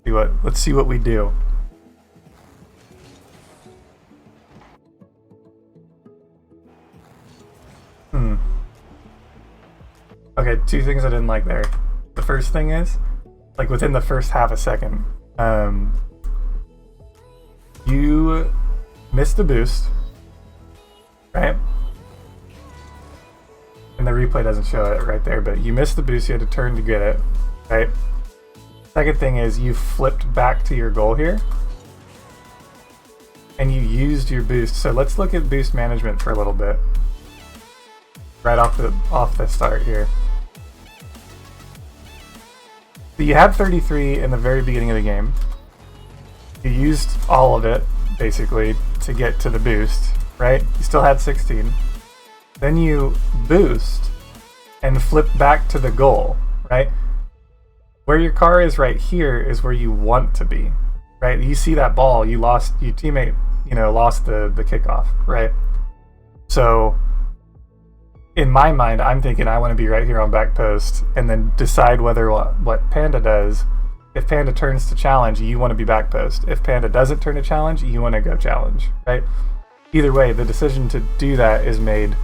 Let's see what we do. Okay, two things I didn't like there. The first thing is, like within the first half a second, you missed the boost, right? And the replay doesn't show it right there, but you missed the boost, you had to turn to get it, right? Second thing is you flipped back to your goal here, and you used your boost. So let's look at boost management for a little bit. Right off the start here. So you had 33 in the very beginning of the game. You used all of it, basically, to get to the boost, right? You still had 16. Then you boost and flip back to the goal, right? Where your car is right here is where you want to be, right? You see that ball, your teammate, lost the kickoff, right? So in my mind, I'm thinking I want to be right here on back post and then decide whether what Panda does. If Panda turns to challenge, you want to be back post. If Panda doesn't turn to challenge, you want to go challenge, right? Either way, the decision to do that is made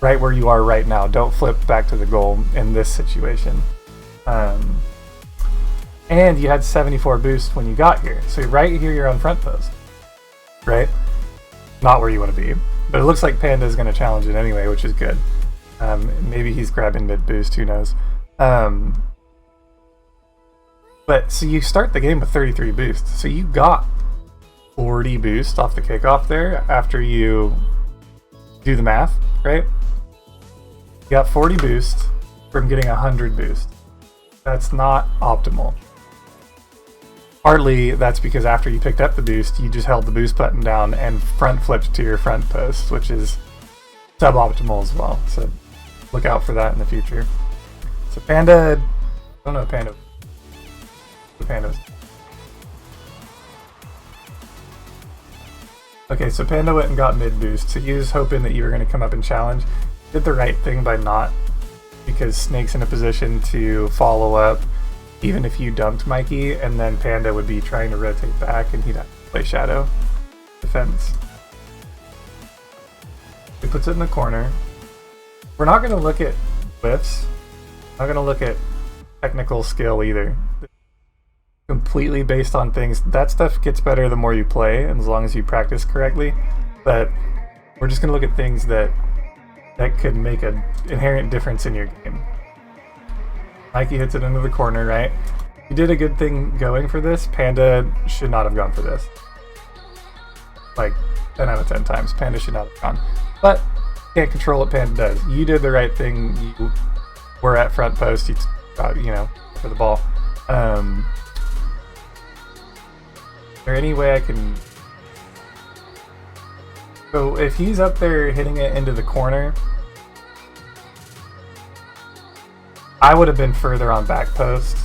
right where you are right now. Don't flip back to the goal in this situation. And you had 74 boost when you got here. So right here, you're on front post, right? Not where you want to be. But it looks like Panda is going to challenge it anyway, which is good. Maybe he's grabbing mid boost, who knows. But so you start the game with 33 boost. So you got 40 boost off the kickoff there after you do the math, right? You got 40 boost from getting 100 boost. That's not optimal. Partly that's because after you picked up the boost, you just held the boost button down and front flipped to your front post, which is suboptimal as well. So look out for that in the future. So Panda, I don't know Panda. Panda's. Okay, so Panda went and got mid boost. So he was hoping that you were going to come up and challenge. Did the right thing by not, because Snake's in a position to follow up even if you dumped Mikey, and then Panda would be trying to rotate back and he'd have to play shadow defense. He puts it in the corner. We're not going to look at whiffs. Not going to look at technical skill either. Completely based on things. That stuff gets better the more you play, and as long as you practice correctly. But we're just going to look at things that could make an inherent difference in your game. Mikey hits it into the corner, right? You did a good thing going for this. Panda should not have gone for this. Like 10 out of 10 times. Panda should not have gone. But can't control what Panda does. You did the right thing. You were at front post. You for the ball. Is there any way I can... So if he's up there hitting it into the corner, I would have been further on back post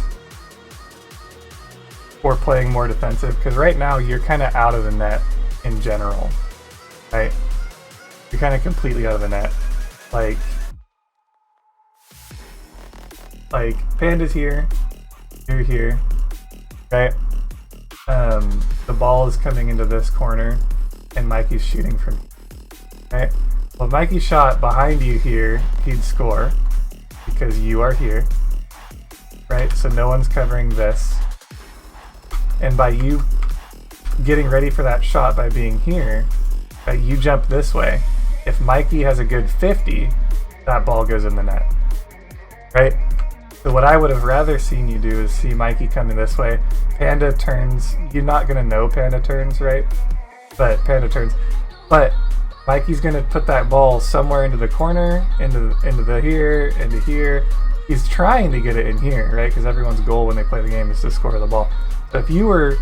or playing more defensive, because right now you're kind of out of the net in general, right? You're kind of completely out of the net. Like Panda's here, you're here, right? The ball is coming into this corner, and Mikey's shooting from here, right? Well, if Mikey shot behind you here, he'd score, because you are here, right? So no one's covering this. And by you getting ready for that shot by being here, you jump this way. If Mikey has a good 50, that ball goes in the net, right? So what I would have rather seen you do is see Mikey coming this way. Panda turns. You're not going to know Panda turns, right? But Panda turns. But Mikey's going to put that ball somewhere into the corner, into the here, into here. He's trying to get it in here, right? Because everyone's goal when they play the game is to score the ball. So if you were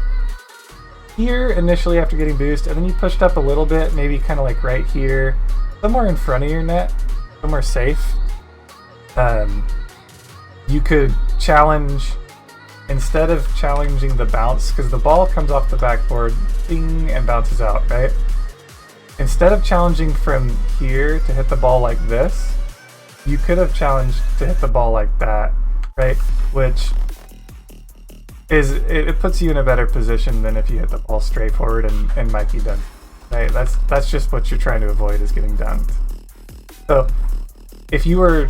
here initially after getting boost, and then you pushed up a little bit, maybe kind of like right here, somewhere in front of your net, somewhere safe, you could challenge, instead of challenging the bounce, because the ball comes off the backboard, ding, and bounces out, right? Instead of challenging from here to hit the ball like this, you could have challenged to hit the ball like that, right? Which it puts you in a better position than if you hit the ball straight forward and Mikey dunked. Right? That's just what you're trying to avoid, is getting dunked. So if you were,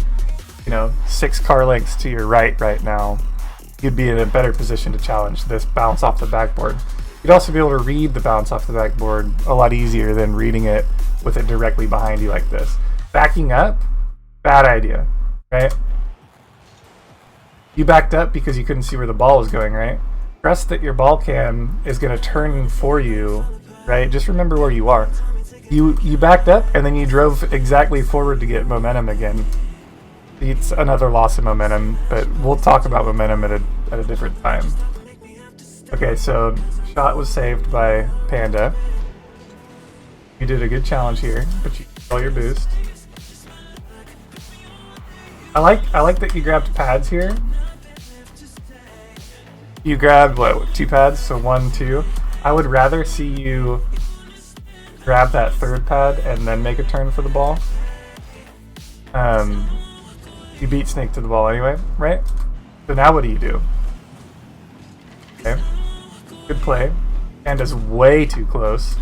6 car lengths to your right now, you'd be in a better position to challenge this bounce off the backboard. You'd also be able to read the bounce off the backboard a lot easier than reading it with it directly behind you like this. Backing up, bad idea, right? You backed up because you couldn't see where the ball was going, right? Trust that your ball cam is going to turn for you, right? Just remember where you are. You backed up and then you drove exactly forward to get momentum again. It's another loss of momentum, but we'll talk about momentum at a different time. Okay, so shot was saved by Panda. You did a good challenge here, but you control your boost. I like that you grabbed pads here. You grabbed, 2 pads? So 1, 2. I would rather see you grab that 3rd pad and then make a turn for the ball. You beat Snake to the ball anyway, right? So now what do? Okay. Good play. Panda's way too close.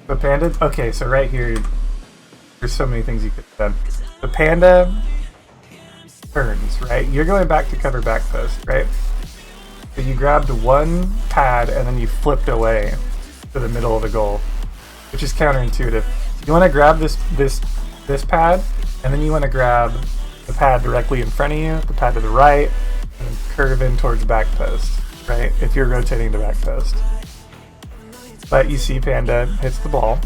The Panda... Okay, so right here, there's so many things you could have done. The Panda turns, right? You're going back to cover back post, right? So you grabbed 1 pad and then you flipped away to the middle of the goal, which is counterintuitive. You want to grab this pad, and then you want to grab the pad directly in front of you, the pad to the right, and then curve in towards back post, right? If you're rotating to back post. But you see Panda hits the ball,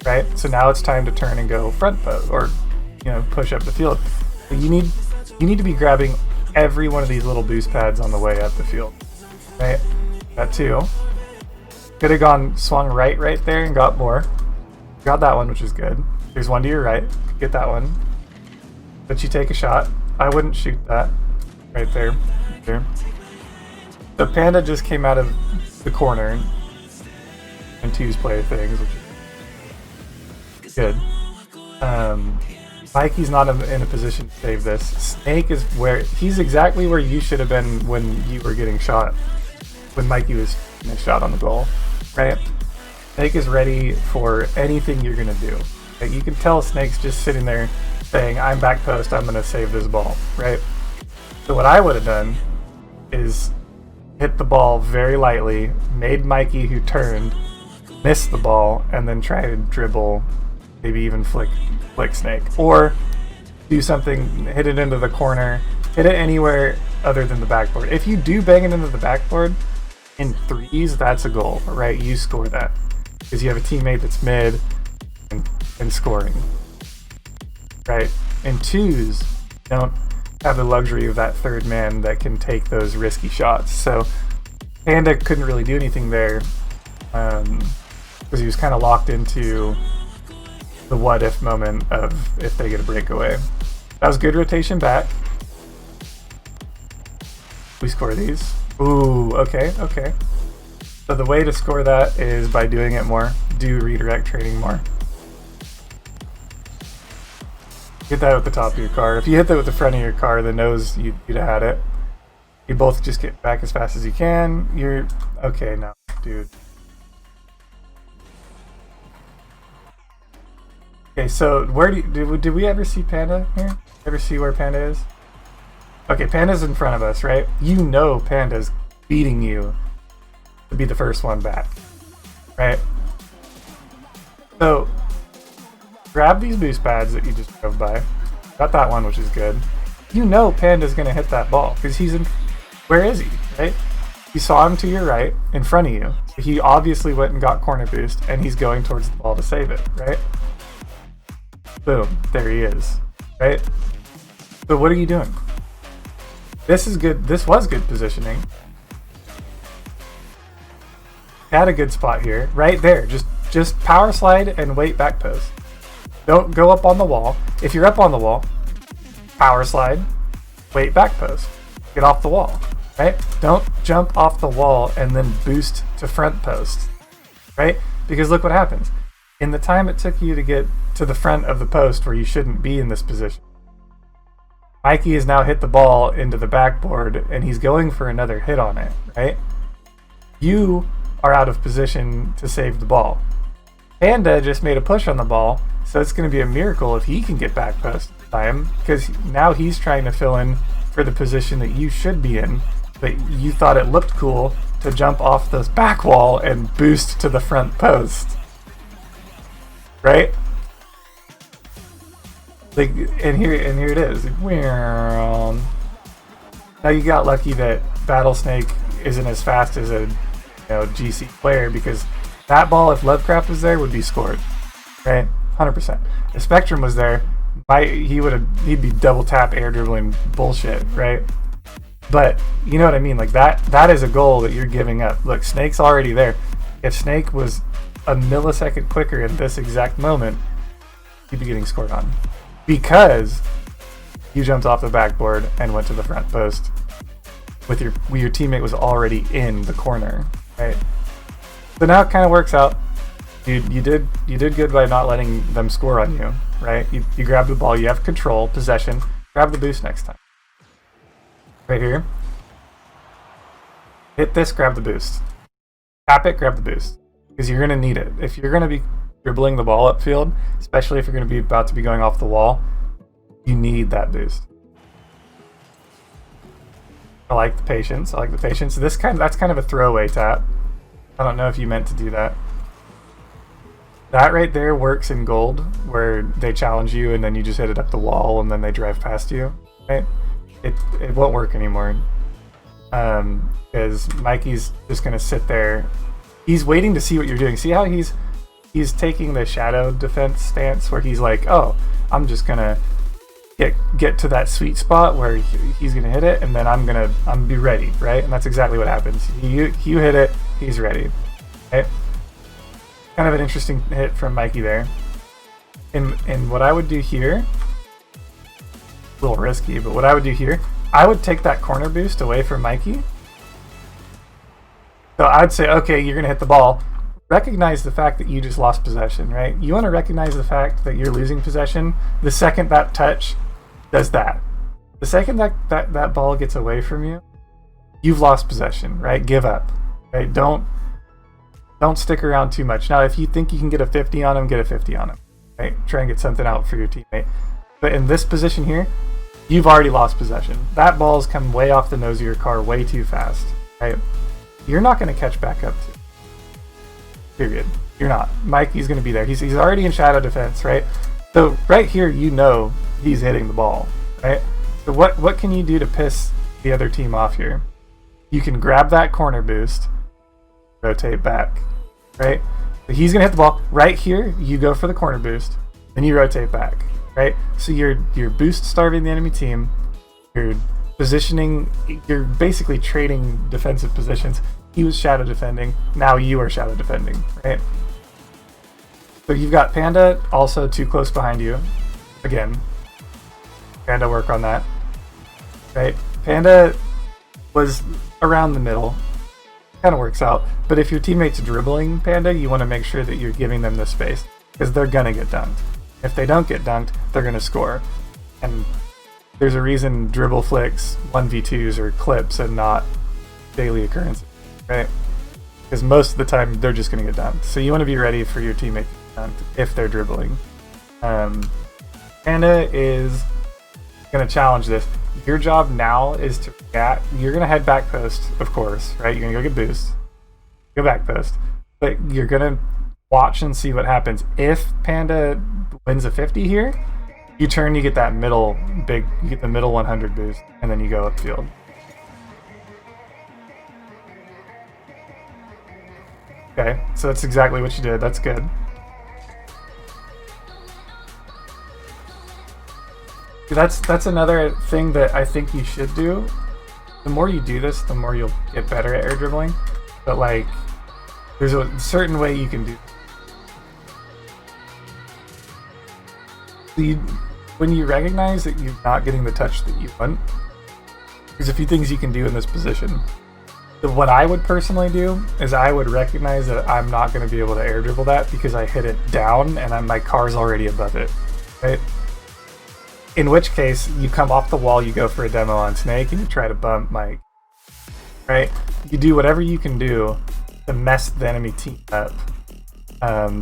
right? So now it's time to turn and go front post, or push up the field. But you need to be grabbing every one of these little boost pads on the way up the field, right? That too. Could have gone swung right there and got more. Got that one, which is good. There's one to your right. Get that one. But you take a shot. I wouldn't shoot that. Right there. The Panda just came out of the corner and twos play things, which is good. Mikey's not in a position to save this. Snake is he's exactly where you should have been when you were getting shot. When Mikey was shot on the goal. Right? Snake is ready for anything you're going to do. Like, you can tell Snake's just sitting there saying, I'm back post, I'm going to save this ball, right? So what I would have done is hit the ball very lightly, made Mikey, who turned, miss the ball, and then try to dribble, maybe even flick Snake. Or do something, hit it into the corner, hit it anywhere other than the backboard. If you do bang it into the backboard, in 3s, that's a goal, right? You score that. Because you have a teammate that's mid and scoring, right? In 2s, don't have the luxury of that 3rd man that can take those risky shots. So Panda couldn't really do anything there because he was kind of locked into the what if moment of if they get a breakaway. That was good rotation back. We score these. Ooh, okay. So the way to score that is by doing it more. Do redirect training more. Hit that with the top of your car. If you hit that with the front of your car, the nose, you'd have had it. You both just get back as fast as you can. You're... Okay, now, dude. Okay, so where did we ever see Panda here? Ever see where Panda is? Okay, Panda's in front of us, right? You know Panda's beating you to be the first one back, right? So grab these boost pads that you just drove by. Got that one, which is good. You know Panda's gonna hit that ball because he's in. Where is he? Right? You saw him to your right, in front of you. He obviously went and got corner boost, and he's going towards the ball to save it, right? Boom, there he is, right? So what are you doing? This is good. This was good positioning. Had a good spot here, right there. Just power slide and wait back post. Don't go up on the wall. If you're up on the wall, power slide, wait back post. Get off the wall, right? Don't jump off the wall and then boost to front post, right? Because look what happens. In the time it took you to get to the front of the post where you shouldn't be in this position, Mikey has now hit the ball into the backboard, and he's going for another hit on it, right? You are out of position to save the ball. Panda just made a push on the ball, so it's going to be a miracle if he can get back post time, because now he's trying to fill in for the position that you should be in, but you thought it looked cool to jump off the back wall and boost to the front post. Right? Like, and here it is. Now you got lucky that Battlesnake isn't as fast as a GC player, because that ball, if Lovecraft was there, would be scored. Right? 100%. If Spectrum was there, he'd be double tap air dribbling bullshit, right? But you know what I mean? Like that is a goal that you're giving up. Look, Snake's already there. If Snake was a millisecond quicker at this exact moment, he'd be getting scored on. Because you jumped off the backboard and went to the front post with your teammate was already in the corner, right? So now it kind of works out. You did good by not letting them score on you, right? You grab the ball, you have control, possession, grab the boost next time. Right here. Hit this, grab the boost. Tap it, grab the boost. Because you're going to need it. If you're going to be dribbling the ball upfield, especially if you're going to be about to be going off the wall, you need that boost. I like the patience. That's kind of a throwaway tap. I don't know if you meant to do that. That right there works in gold, where they challenge you and then you just hit it up the wall and then they drive past you. Right? It won't work anymore. Because Mikey's just gonna sit there. He's waiting to see what you're doing. See how he's taking the shadow defense stance, where he's like, oh, I'm just gonna get to that sweet spot where he's gonna hit it, and then I'm gonna be ready, right? And that's exactly what happens. You hit it, he's ready. Right? Kind of an interesting hit from Mikey there. And what I would do here, a little risky, but what I would do here, I would take that corner boost away from Mikey. So I'd say, okay, you're going to hit the ball. Recognize the fact that you just lost possession, right? You want to recognize the fact that you're losing possession the second that touch does that. The second that ball gets away from you, you've lost possession, right? Give up, right? Don't stick around too much. Now, if you think you can get a 50 on him, get a 50 on him, right? Try and get something out for your teammate. But in this position here, you've already lost possession. That ball's come way off the nose of your car way too fast, right? You're not going to catch back up to it. Period. You're not. Mikey's going to be there. He's already in shadow defense, right? So right here, he's hitting the ball, right? So what can you do to piss the other team off here? You can grab that corner boost, rotate back, right? So he's going to hit the ball. Right here, you go for the corner boost, then you rotate back, right? So you're boost starving the enemy team. You're positioning. You're basically trading defensive positions. He was shadow defending. Now you are shadow defending, right? So you've got Panda also too close behind you. Again, Panda work on that, right? Panda was around the middle. Kind of works out. But if your teammate's dribbling Panda, you want to make sure that you're giving them the space, because they're going to get dunked. If they don't get dunked, they're going to score. And there's a reason dribble flicks 1v2s are clips and not daily occurrences, right? Because most of the time they're just going to get dunked. So you want to be ready for your teammate to get dunked if they're dribbling. Panda is going to challenge this. Your job now is to react. You're going to head back post, of course, right? You're going to go get boost, go back post, but you're going to watch and see what happens. If Panda wins a 50 here, you turn, you get that middle you get the middle 100 boost, and then you go upfield. Okay, so that's exactly what you did. That's good. That's another thing that I think you should do. The more you do this, the more you'll get better at air dribbling. But like, there's a certain way you can do it. When you recognize that you're not getting the touch that you want, there's a few things you can do in this position. So what I would personally do is I would recognize that I'm not going to be able to air dribble that because I hit it down and my car's already above it, right? In which case, you come off the wall, you go for a demo on Snake, and you try to bump Mike. Right? You do whatever you can do to mess the enemy team up,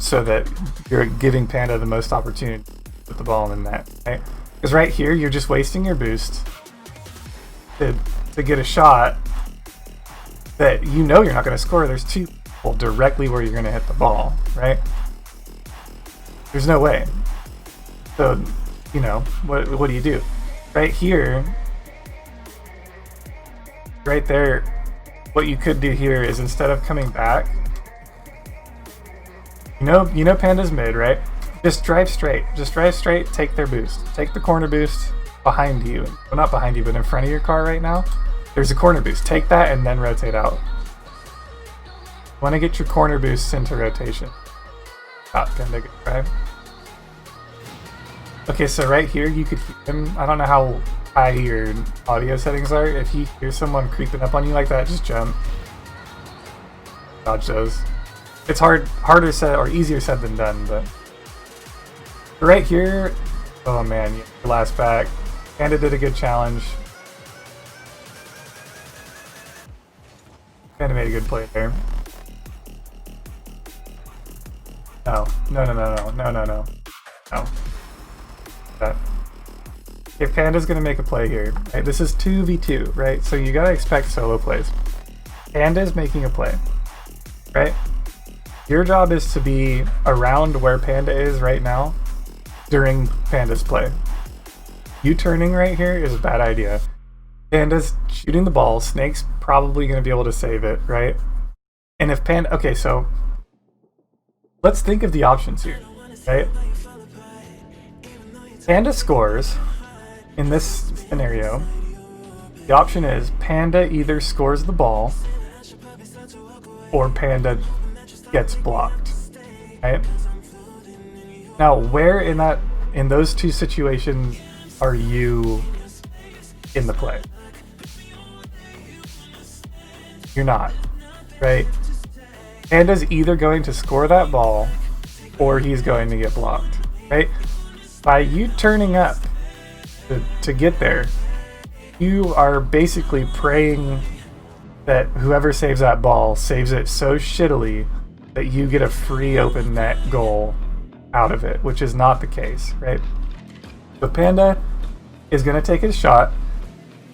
so that you're giving Panda the most opportunity to put the ball in the net. Right? Because right here, you're just wasting your boost to get a shot that you know you're not going to score. There's two people directly where you're going to hit the ball, right? There's no way. So, you know, what do you do? Right here, right there, what you could do here is instead of coming back, you know Panda's mid, right? Just drive straight. Just drive straight, take their boost. Take the corner boost behind you. Well, not behind you, but in front of your car right now. There's a corner boost. Take that and then rotate out. You want to get your corner boosts into rotation. Panda, good try. Okay, so right here you could hear him. I don't know how high your audio settings are. If you hear someone creeping up on you like that, just jump. Dodge those. It's harder said or easier said than done, but right here, oh man, your last back. Panda did a good challenge. Panda made a good play there. No. That. If Panda's gonna make a play here, right? This is 2v2, right? So you gotta expect solo plays. Panda's making a play, right? Your job is to be around where Panda is right now during Panda's play. You turning right here is a bad idea. Panda's shooting the ball. Snake's probably going to be able to save it, right? And if Panda... Okay, so let's think of the options here, right? Panda scores in this scenario. The option is Panda either scores the ball or Panda gets blocked, right? Now, where in those two situations are you in the play? You're not, right? Panda's either going to score that ball or he's going to get blocked, right? By you turning up to get there, you are basically praying that whoever saves that ball saves it so shittily that you get a free open net goal out of it, which is not the case, right? So Panda is going to take his shot.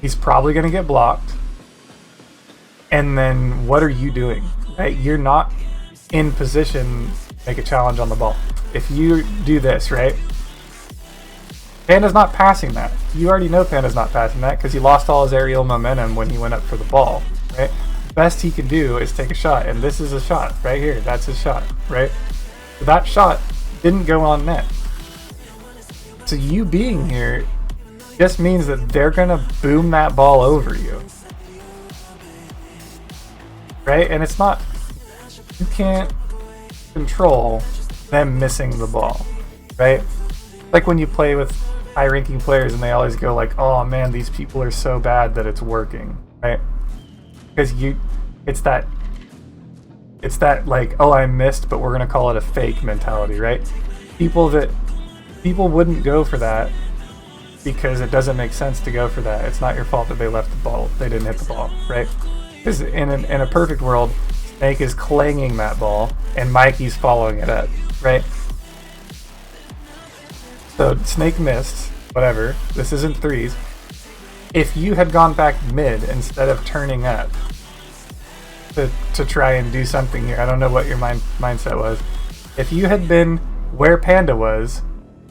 He's probably going to get blocked. And then what are you doing, right? You're not in position to make a challenge on the ball. If you do this, right? Panda's not passing that. You already know Panda's not passing that because he lost all his aerial momentum when he went up for the ball, right? Best he can do is take a shot, and this is a shot right here. That's his shot, right? So that shot didn't go on net. So you being here just means that they're gonna boom that ball over you, right? And it's not, you can't control them missing the ball, right? Like when you play with high-ranking players and they always go like, oh man, these people are so bad that it's working, right? Because it's that like, oh, I missed, but we're gonna call it a fake mentality, right? People wouldn't go for that because it doesn't make sense to go for that. It's not your fault that they left the ball, they didn't hit the ball, right? Because in a perfect world, Snake is clanging that ball and Mikey's following it up, right? So Snake missed, whatever. This isn't threes. If you had gone back mid instead of turning up to try and do something here, I don't know what your mindset was. If you had been where Panda was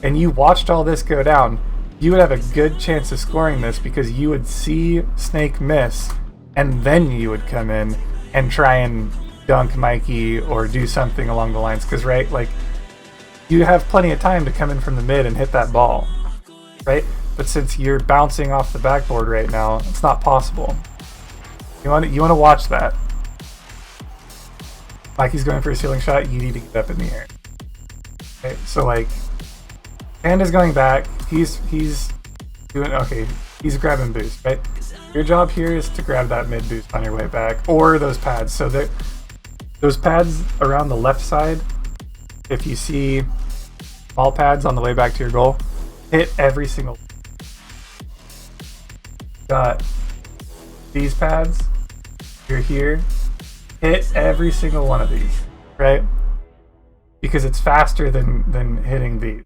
and you watched all this go down, you would have a good chance of scoring this because you would see Snake miss and then you would come in and try and dunk Mikey or do something along the lines. Because, right, like, you have plenty of time to come in from the mid and hit that ball, right? But since you're bouncing off the backboard right now, it's not possible. You want to watch that. Mikey's going for a ceiling shot, you need to get up in the air. Okay, so like, Panda's going back, he's doing, okay, he's grabbing boost, right? Your job here is to grab that mid boost on your way back, or those pads. So those pads around the left side, if you see small pads on the way back to your goal, hit every single, got these pads. You're here. Hit every single one of these, right? Because it's faster than hitting these,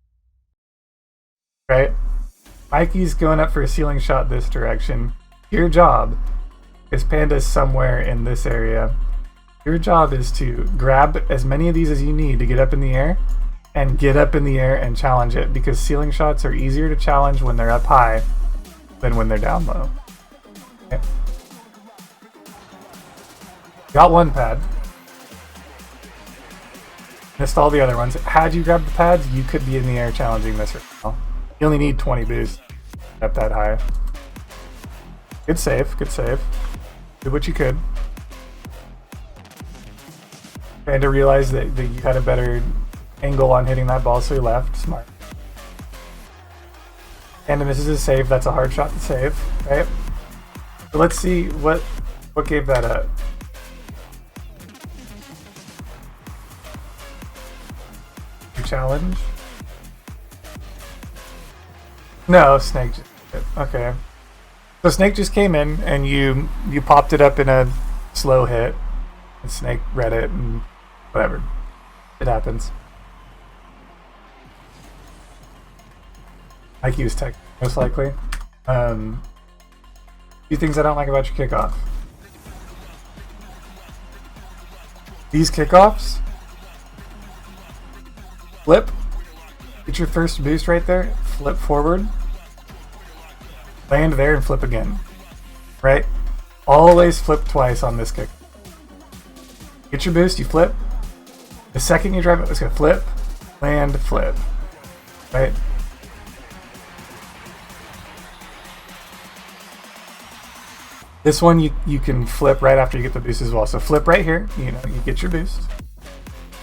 right? Mikey's going up for a ceiling shot this direction. Your job, because Panda's somewhere in this area, your job is to grab as many of these as you need to get up in the air, and get up in the air and challenge it, because ceiling shots are easier to challenge when they're up high than when they're down low. Okay. Got one pad. Missed all the other ones. Had you grabbed the pads, you could be in the air challenging this right now. You only need 20 boosts up that high. Good save, good save. Did what you could. And to realize that you had a better angle on hitting that ball, so he left. Smart. And misses his save. That's a hard shot to save, right? So let's see what gave that up. Your challenge? No, Snake just did. Okay. So Snake just came in and you popped it up in a slow hit. And Snake read it and whatever. It happens. Mikey was tech, most likely. Few things I don't like about your kickoff. These kickoffs, flip, get your first boost right there, flip forward, land there and flip again, right? Always flip twice on this kick. Get your boost, you flip. The second you drive it, it's gonna flip, land, flip, right? This one you can flip right after you get the boost as well. So flip right here, you get your boost.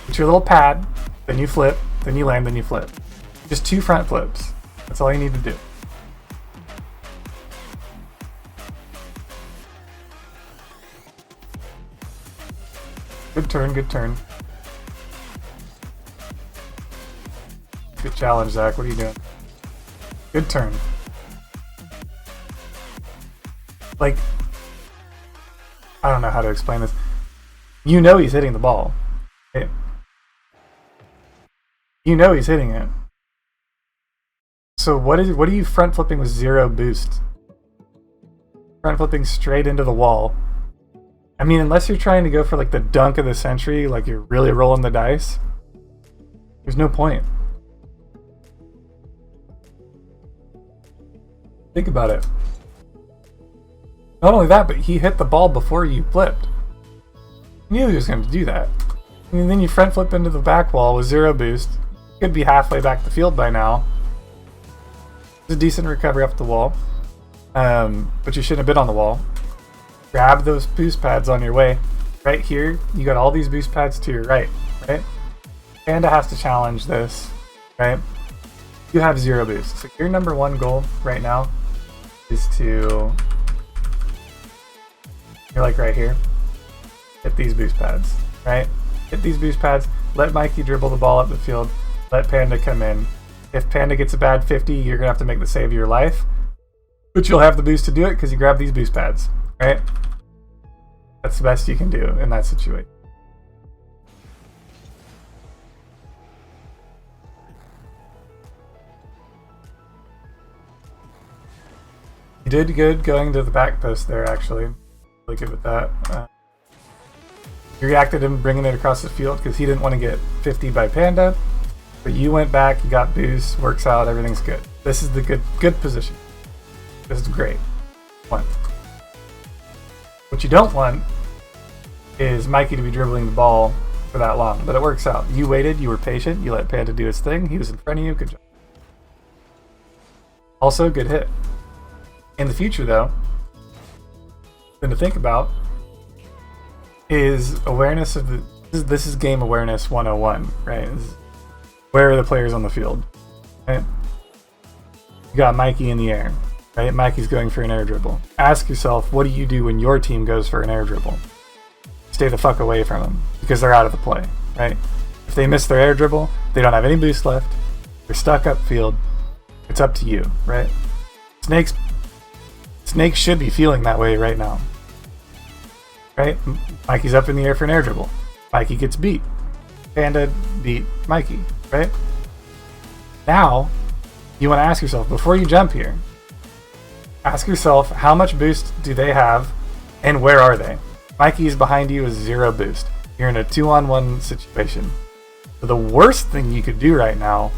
Get your little pad, then you flip, then you land, then you flip. Just 2 front flips. That's all you need to do. Good turn, good turn. Good challenge, Zach. What are you doing? Good turn. Like, I don't know how to explain this. You know he's hitting the ball. Okay? You know he's hitting it. So what are you front flipping with 0 boost? Front flipping straight into the wall. I mean, unless you're trying to go for like the dunk of the century, like you're really rolling the dice, there's no point. Think about it. Not only that, but he hit the ball before you flipped. You knew he was going to do that. And then you front flip into the back wall with 0 boost. Could be halfway back the field by now. It's a decent recovery off the wall. But you shouldn't have been on the wall. Grab those boost pads on your way. Right here, you got all these boost pads to your right, right? Panda has to challenge this, right? You have 0 boost. So your number 1 goal right now is to... You're like right here. Hit these boost pads, right? Hit these boost pads. Let Mikey dribble the ball up the field. Let Panda come in. If Panda gets a bad 50, you're going to have to make the save of your life. But you'll have the boost to do it because you grab these boost pads, right? That's the best you can do in that situation. You did good going to the back post there, actually. Really good with that. You reacted him bringing it across the field because he didn't want to get 50 by Panda. But you went back, you got boost, works out, everything's good. This is the good position. This is great. One. What you don't want is Mikey to be dribbling the ball for that long, but it works out. You waited, you were patient, you let Panda do his thing, he was in front of you, good job. Also, good hit. In the future, though, thing to think about is awareness of the... This is game awareness 101, right? Where are the players on the field? Right? You got Mikey in the air, right? Mikey's going for an air dribble. Ask yourself, what do you do when your team goes for an air dribble? Stay the fuck away from them, because they're out of the play, right? If they miss their air dribble, they don't have any boost left, they're stuck upfield, it's up to you, right? Snake should be feeling that way right now. Right? Mikey's up in the air for an air dribble. Mikey gets beat. Panda beat Mikey, right? Now, you want to ask yourself, before you jump here, ask yourself, how much boost do they have, and where are they? Mikey's behind you with 0 boost. You're in a 2-on-1 situation. So the worst thing you could do right now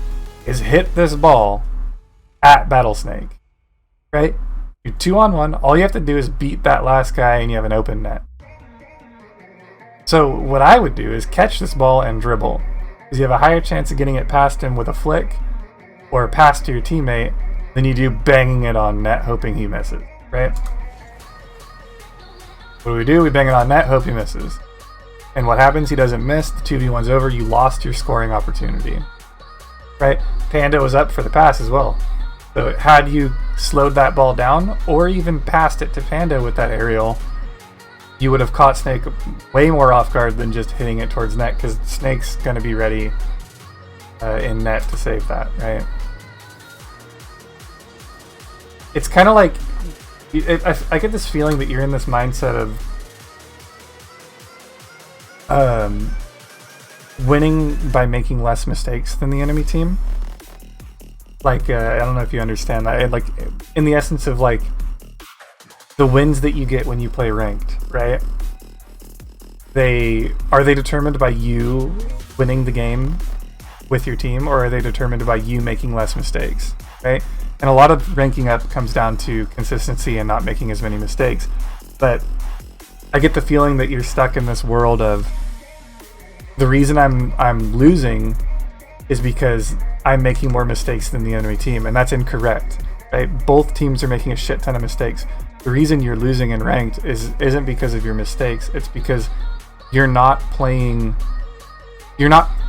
is hit this ball at Battlesnake, right? You're 2-on-1. All you have to do is beat that last guy, and you have an open net. So what I would do is catch this ball and dribble, because you have a higher chance of getting it past him with a flick or pass to your teammate than you do banging it on net hoping he misses, right? What do? We bang it on net, hope he misses. And what happens? He doesn't miss, the 2v1's over, you lost your scoring opportunity, right? Panda was up for the pass as well. So had you slowed that ball down or even passed it to Panda with that aerial, you would have caught Snake way more off guard than just hitting it towards net, because Snake's going to be ready in net to save that, right? It's kind of like, I get this feeling that you're in this mindset of winning by making less mistakes than the enemy team. Like, I don't know if you understand that. Like, in the essence of, like, the wins that you get when you play ranked, right? Are they determined by you winning the game with your team, or are they determined by you making less mistakes, right? And a lot of ranking up comes down to consistency and not making as many mistakes. But I get the feeling that you're stuck in this world of, the reason I'm losing is because I'm making more mistakes than the enemy team, and that's incorrect, right? Both teams are making a shit ton of mistakes. The reason you're losing in ranked isn't because of your mistakes. It's because you're not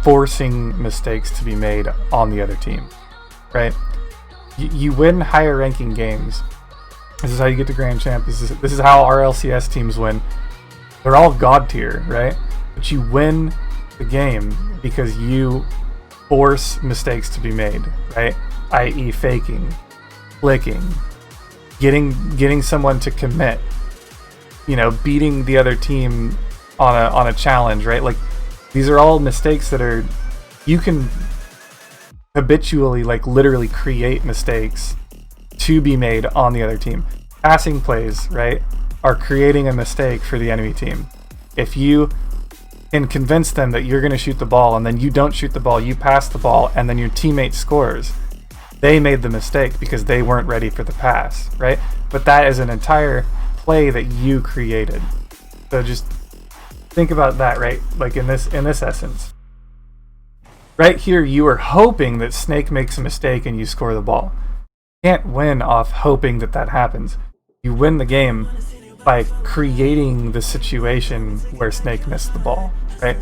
forcing mistakes to be made on the other team, right? You win higher ranking games. This is how you get to Grand Champ. This is how our LCS teams win. They're all God tier, right? But you win the game because you force mistakes to be made, right? I.e. faking, flicking, getting someone to commit, beating the other team on a challenge, right? Like, these are all mistakes that you can habitually, like, literally create mistakes to be made on the other team. Passing plays, right, are creating a mistake for the enemy team. If you can convince them that you're going to shoot the ball and then you don't shoot the ball, you pass the ball, and then your teammate scores, they made the mistake because they weren't ready for the pass, right? But that is an entire play that you created. So just think about that, right? Like, in this essence. Right here, you are hoping that Snake makes a mistake and you score the ball. You can't win off hoping that happens. You win the game by creating the situation where Snake missed the ball, right?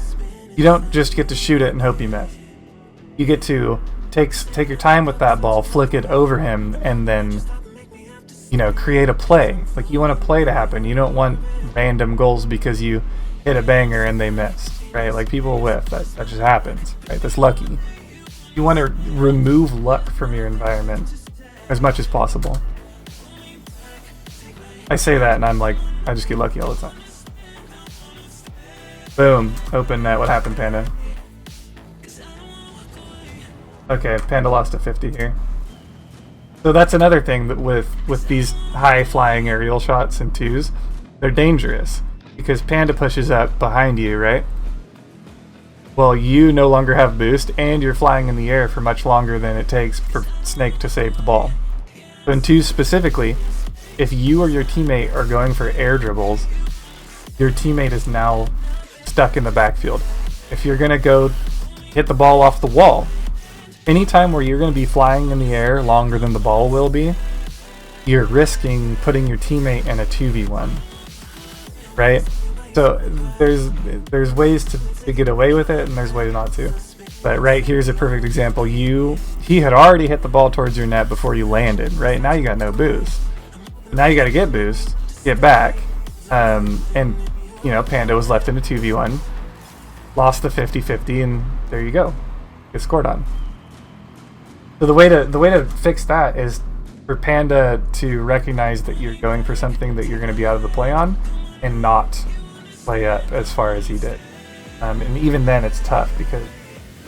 You don't just get to shoot it and hope you miss. You get to take your time with that ball, flick it over him, and then, create a play. Like, you want a play to happen. You don't want random goals because you hit a banger and they missed, right? Like, people whiff. That just happens, right? That's lucky. You want to remove luck from your environment as much as possible. I say that and I'm like, I just get lucky all the time. Boom. Open net. What happened, Panda? Okay, Panda lost a 50 here. So that's another thing that with these high flying aerial shots and twos, they're dangerous because Panda pushes up behind you, right? Well, you no longer have boost and you're flying in the air for much longer than it takes for Snake to save the ball. So in twos specifically, if you or your teammate are going for air dribbles, your teammate is now stuck in the backfield. If you're going to go hit the ball off the wall, anytime where you're going to be flying in the air longer than the ball will be, you're risking putting your teammate in a 2v1, right? So there's ways to get away with it and there's ways not to. But right here's a perfect example. He had already hit the ball towards your net before you landed, right? Now you got no boost. Now you got to get boost, get back, and Panda was left in a 2v1, lost the 50-50, and there you go, get scored on. So the way to fix that is for Panda to recognize that you're going for something that you're going to be out of the play on and not play up as far as he did. And even then it's tough because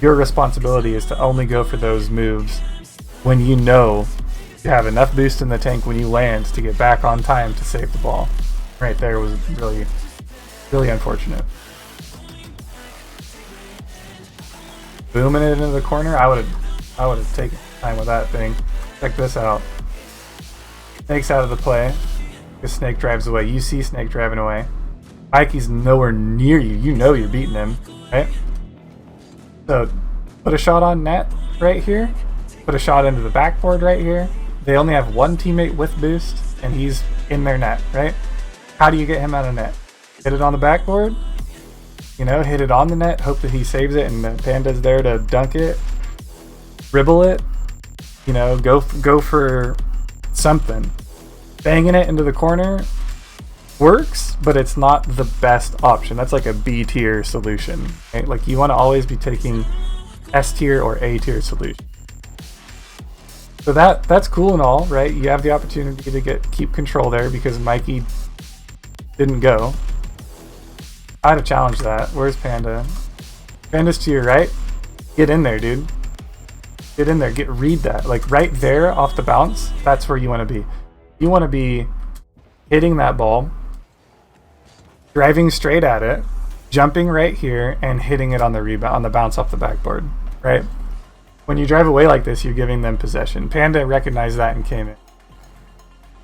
your responsibility is to only go for those moves when you know you have enough boost in the tank when you land to get back on time to save the ball. Right there was really, really unfortunate. Booming it into the corner, I would have taken time with that thing. Check this out. Snake's out of the play. The Snake drives away. You see Snake driving away. Mikey's nowhere near you. You know you're beating him, right? So put a shot on net right here. Put a shot into the backboard right here. They only have one teammate with boost, and he's in their net, right? How do you get him out of net? Hit it on the backboard. You know, hit it on the net. Hope that he saves it, and Panda's there to dunk it, dribble it. You know, go for something. Banging it into the corner works, but it's not the best option. That's like a B tier solution, right? Like you want to always be taking S tier or A tier solution. So that's cool and all, right? You have the opportunity to keep control there because Mikey didn't go. I'd have challenged that. Where's Panda? Panda's to your right. Get in there, dude. Get in there. Read that. Like right there off the bounce, that's where you want to be. You want to be hitting that ball, driving straight at it, jumping right here, and hitting it on the rebound, on the bounce off the backboard, right? When you drive away like this, you're giving them possession. Panda recognized that and came in.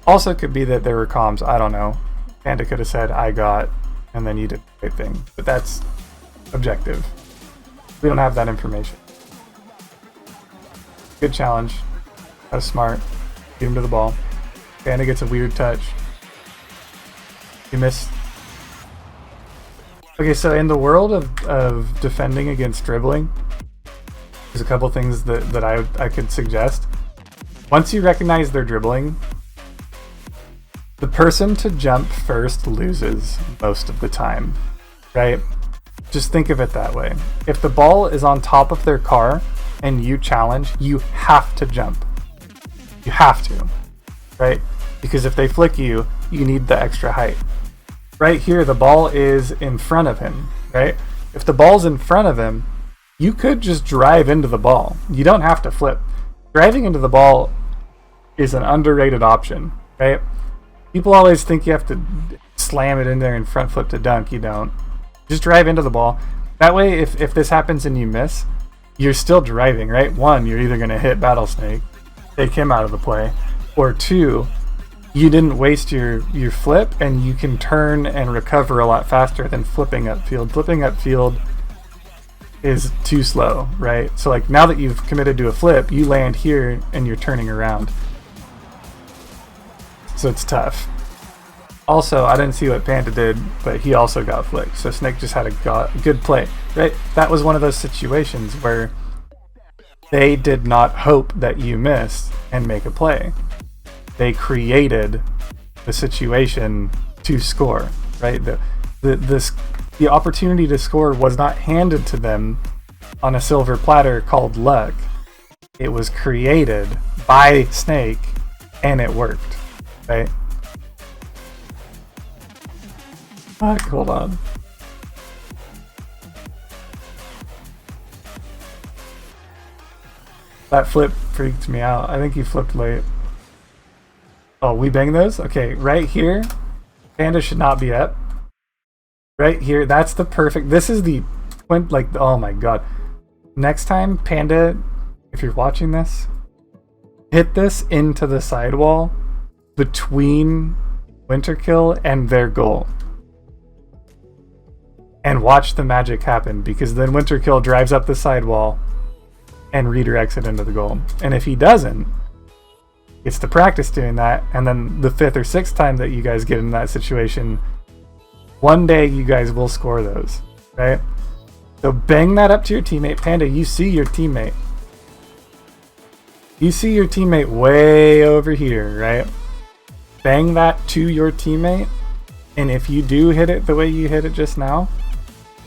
Also could be that there were comms. I don't know. Panda could have said, I got, and then you did the right thing. But that's objective. We don't have that information. Good challenge. That was smart. Get him to the ball. Panda gets a weird touch. He missed. Okay, so in the world of defending against dribbling, there's a couple things that I could suggest. Once you recognize they're dribbling, the person to jump first loses most of the time, right? Just think of it that way. If the ball is on top of their car and you challenge, you have to jump. You have to, right? Because if they flick you, you need the extra height. Right here, the ball is in front of him, right? If the ball's in front of him, you could just drive into the ball. You don't have to flip. Driving into the ball is an underrated option, right? People always think you have to slam it in there and front flip to dunk. You don't. Just drive into the ball. That way, if this happens and you miss, you're still driving, right? One, you're either going to hit Battlesnake, take him out of the play, or two, you didn't waste your flip and you can turn and recover a lot faster than flipping upfield. Flipping upfield is too slow, right? So like now that you've committed to a flip, you land here and you're turning around. So it's tough. Also, I didn't see what Panda did, but he also got flicked. So Snake just had a good play, right? That was one of those situations where they did not hope that you missed and make a play. They created the situation to score, right? The opportunity to score was not handed to them on a silver platter called luck. It was created by Snake, and it worked, right? Fuck, hold on. That flip freaked me out. I think he flipped late. Oh, we bang those? Okay, right here, Panda should not be up. Right here, that's the perfect. This is the like. Oh my god! Next time, Panda, if you're watching this, hit this into the sidewall between Winterkill and their goal, and watch the magic happen. Because then Winterkill drives up the sidewall and redirects it into the goal. And if he doesn't, it's to practice doing that. And then the fifth or sixth time that you guys get in that situation, one day you guys will score those, right? So bang that up to your teammate. Panda, you see your teammate. You see your teammate way over here, right? Bang that to your teammate. And if you do hit it the way you hit it just now,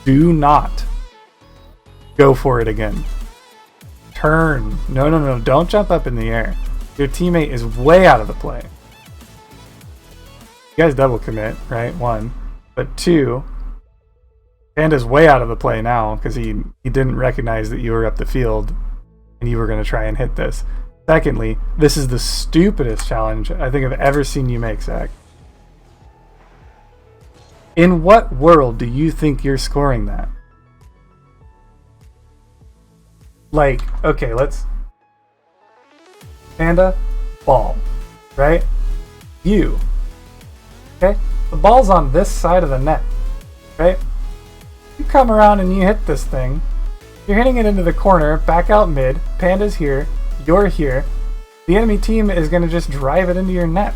do not go for it again. Turn. No. Don't jump up in the air. Your teammate is way out of the play. You guys double commit, right? 1. But 2, Panda's way out of the play now because he didn't recognize that you were up the field and you were going to try and hit this. Secondly, this is the stupidest challenge I think I've ever seen you make, Zach. In what world do you think you're scoring that? Like, okay, let's... Panda, ball, right? You. Okay? The ball's on this side of the net, right? You come around and you hit this thing. You're hitting it into the corner, back out mid. Panda's here. You're here. The enemy team is going to just drive it into your net.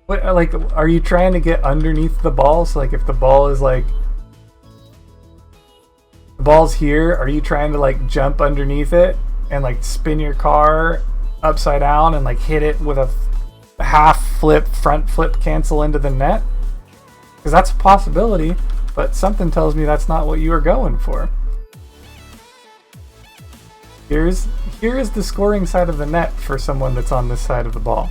What, like, are you trying to get underneath the ball? So, like, if the ball is, like... The ball's here, are you trying to, like, jump underneath it and, like, spin your car upside down and, like, hit it with a half flip, front flip cancel into the net? Because that's a possibility, but something tells me that's not what you were going for. Here is the scoring side of the net for someone that's on this side of the ball.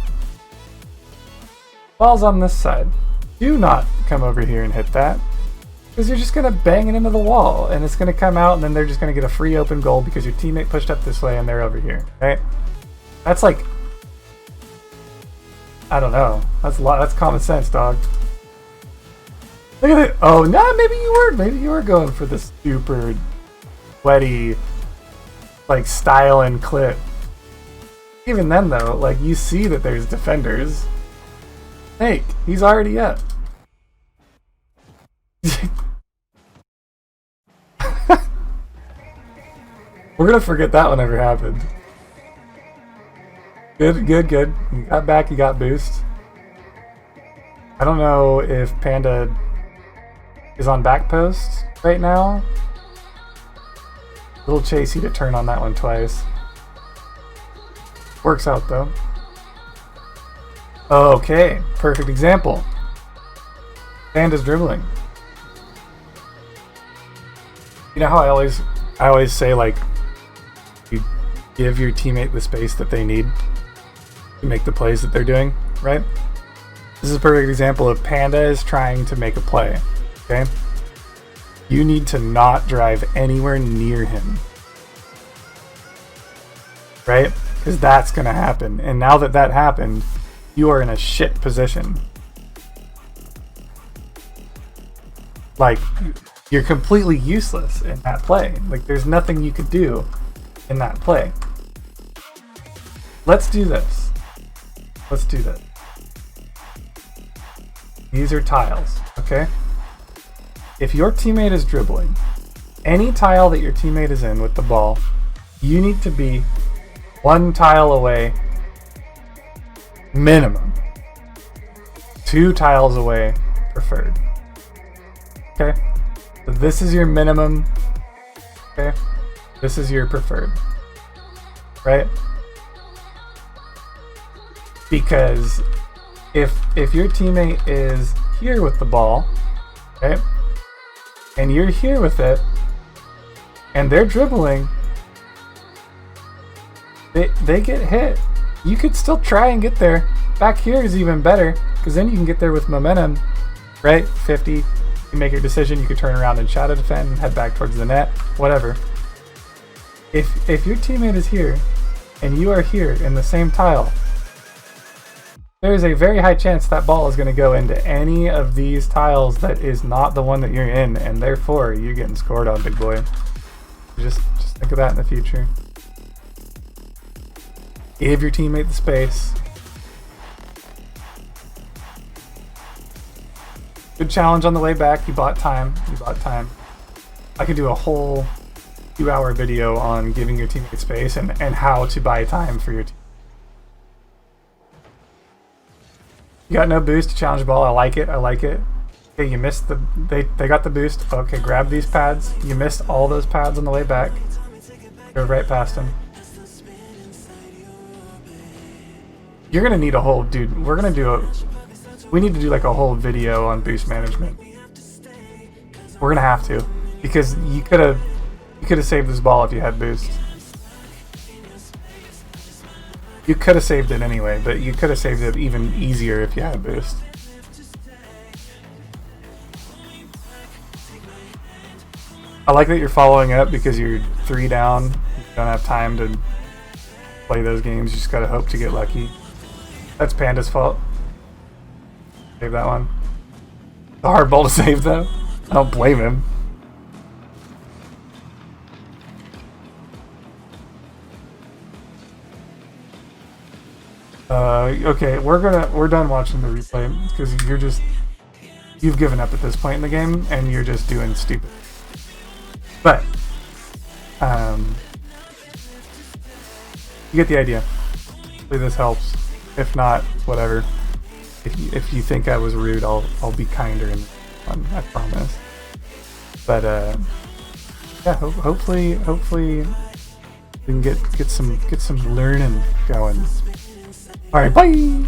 Ball's on this side. Do not come over here and hit that, because you're just going to bang it into the wall, and it's going to come out, and then they're just going to get a free open goal because your teammate pushed up this way and they're over here, right? That's like... I don't know. That's common sense, dog. Look at it. Oh, no, maybe you were going for the super sweaty, like, style and clip. Even then, though, like, you see that there's defenders. Hey, he's already up. We're gonna forget that one ever happened. Good. You got back, you got boost. I don't know if Panda is on back post right now. A little chasey to turn on that one twice. Works out though. Okay, perfect example. Panda's dribbling. You know how I always say, like, you give your teammate the space that they need to make the plays that they're doing, right? This is a perfect example of Panda is trying to make a play, okay? You need to not drive anywhere near him, right? Because that's going to happen. And now that that happened, you are in a shit position. Like, you're completely useless in that play. Like, there's nothing you could do in that play. Let's do this. Let's do this. These are tiles, okay? If your teammate is dribbling, any tile that your teammate is in with the ball, you need to be 1 tile away, minimum. 2 tiles away, preferred. Okay? So this is your minimum. Okay? This is your preferred. Right? Because if your teammate is here with the ball, okay, and you're here with it, and they're dribbling, they get hit. You could still try and get there. Back here is even better, because then you can get there with momentum, right? 50, you make your decision, you could turn around and shadow defend and head back towards the net, whatever. If your teammate is here, and you are here in the same tile, there is a very high chance that ball is going to go into any of these tiles that is not the one that you're in, and therefore you're getting scored on, big boy. Just think of that in the future. Give your teammate the space. Good challenge on the way back. You bought time. I could do a whole 2-hour video on giving your teammate space and how to buy time for your team. You got no boost to challenge ball. I like it. Okay, you missed they got the boost. Okay, grab these pads. You missed all those pads on the way back. Go right past them. You're gonna need a whole, dude. We need to do like a whole video on boost management. We're gonna have to, because you could have saved this ball if you had boost. You could have saved it anyway, but you could have saved it even easier if you had boost. I like that you're following up because you're 3 down. You don't have time to play those games. You just gotta hope to get lucky. That's Panda's fault. Save that one. The hard ball to save though. I don't blame him. Okay, we're done watching the replay because you've given up at this point in the game and you're just doing stupid. But you get the idea. Hopefully this helps. If not, whatever. If you think I was rude, I'll be kinder in one, I promise. But yeah, hopefully we can get some learning going. All right, bye.